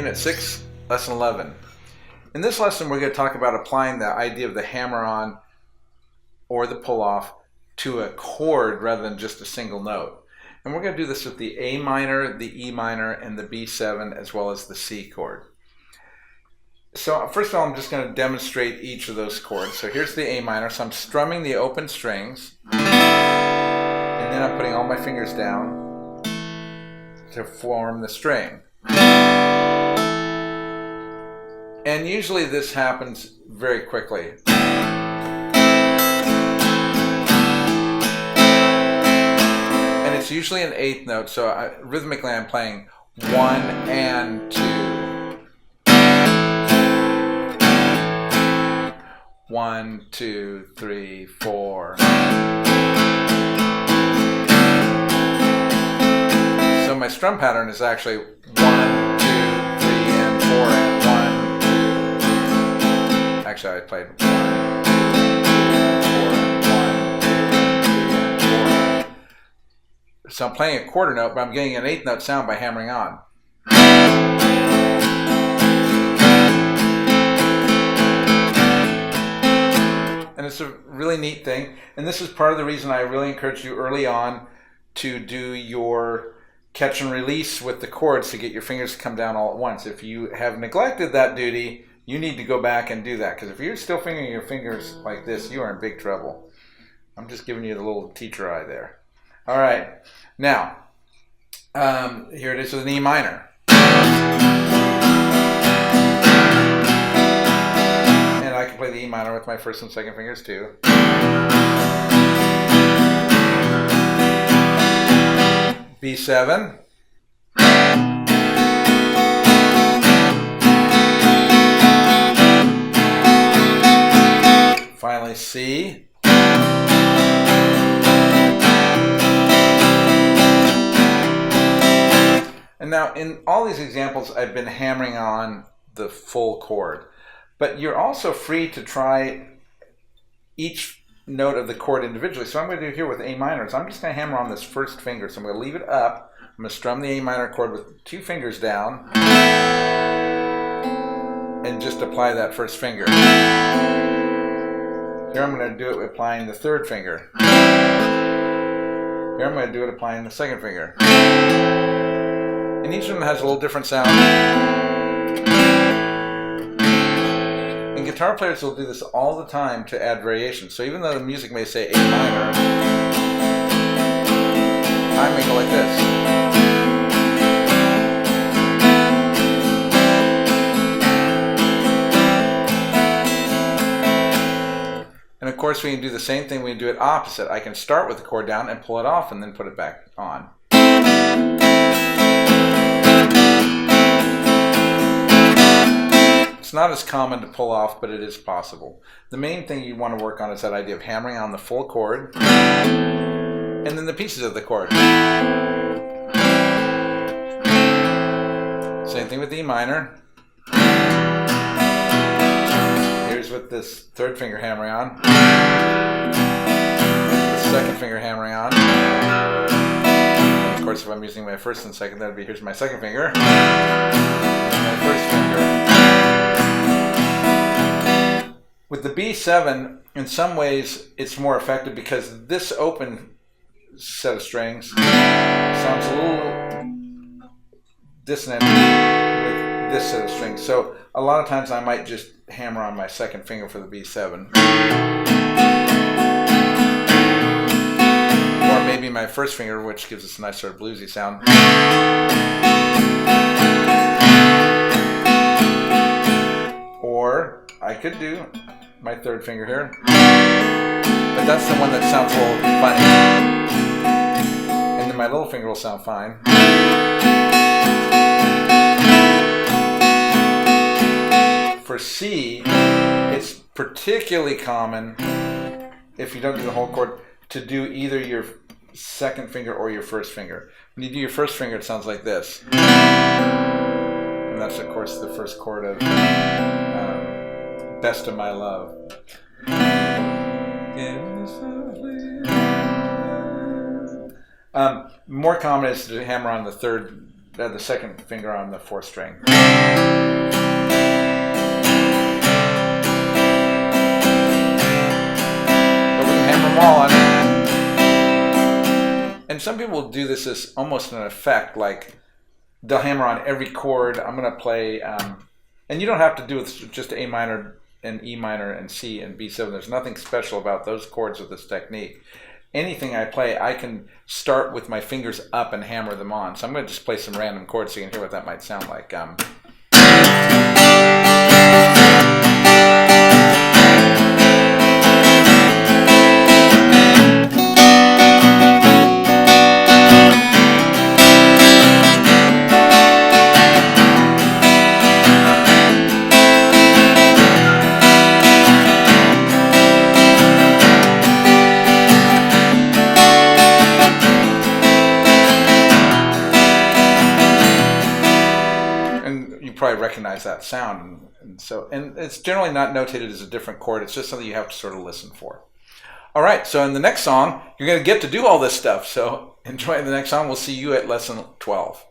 Unit 6, Lesson 11. In this lesson, we're going to talk about applying the idea of the hammer-on or the pull-off to a chord rather than just a single note. And we're going to do this with the A minor, the E minor, and the B7, as well as the C chord. So first of all, I'm just going to demonstrate each of those chords. So here's the A minor. So I'm strumming the open strings, and then I'm putting all my fingers down to form the string. And usually this happens very quickly. And it's usually an eighth note, so rhythmically I'm playing 1 and 2. 1, 2, 3, 4. So my strum pattern is actually 1, 2, 3, and 4, and 1, 2. Actually, I played 1, 2, 3, and 4, 1, 2, 3, and 4. So I'm playing a quarter note, but I'm getting an eighth note sound by hammering on. And it's a really neat thing. And this is part of the reason I really encourage you early on to do your catch and release with the chords to get your fingers to come down all at once. If you have neglected that duty, you need to go back and do that, because if you're still fingering your fingers like this, you are in big trouble. I'm just giving you the little teacher eye there. All right, now, here it is with an E minor. And I can play the E minor with my first and second fingers too. B7. Finally C. And now in all these examples I've been hammering on the full chord. But you're also free to try each note of the chord individually. So I'm going to do here with A minor is I'm just going to hammer on this first finger. So I'm going to leave it up. I'm going to strum the A minor chord with 2 fingers down and just apply that first finger. Here I'm going to do it applying the third finger. Here I'm going to do it applying the second finger. And each of them has a little different sound. And guitar players will do this all the time to add variation. So even though the music may say A minor, I may go like this. And of course we can do the same thing, we can do it opposite. I can start with the chord down and pull it off and then put it back on. It's not as common to pull off, but it is possible. The main thing you want to work on is that idea of hammering on the full chord and then the pieces of the chord. Same thing with E minor. Here's with this third finger hammering on. The second finger hammering on. And of course, if I'm using my first and second, that would be here's my second finger. And my first finger. With the B7, in some ways, it's more effective because this open set of strings sounds a little dissonant with this set of strings. So a lot of times I might just hammer on my second finger for the B7. Or maybe my first finger, which gives us a nice sort of bluesy sound. Or I could do my third finger here, but that's the one that sounds a little funny, and then my little finger will sound fine. For C, it's particularly common, if you don't do the whole chord, to do either your second finger or your first finger. When you do your first finger, it sounds like this, and that's of course the first chord of Best of My Love. More common is to hammer on the third the second finger on the fourth string. And some people will do this as almost an effect, like they'll hammer on every chord. I'm going to play, and you don't have to do it with just A minor and E minor and C and B7. There's nothing special about those chords with this technique. Anything I play, I can start with my fingers up and hammer them on. So I'm going to just play some random chords so you can hear what that might sound like. Probably recognize that sound, and it's generally not notated as a different chord. It's just something you have to sort of listen for. All right, so in the next song, you're going to get to do all this stuff. So enjoy the next song. We'll see you at lesson 12.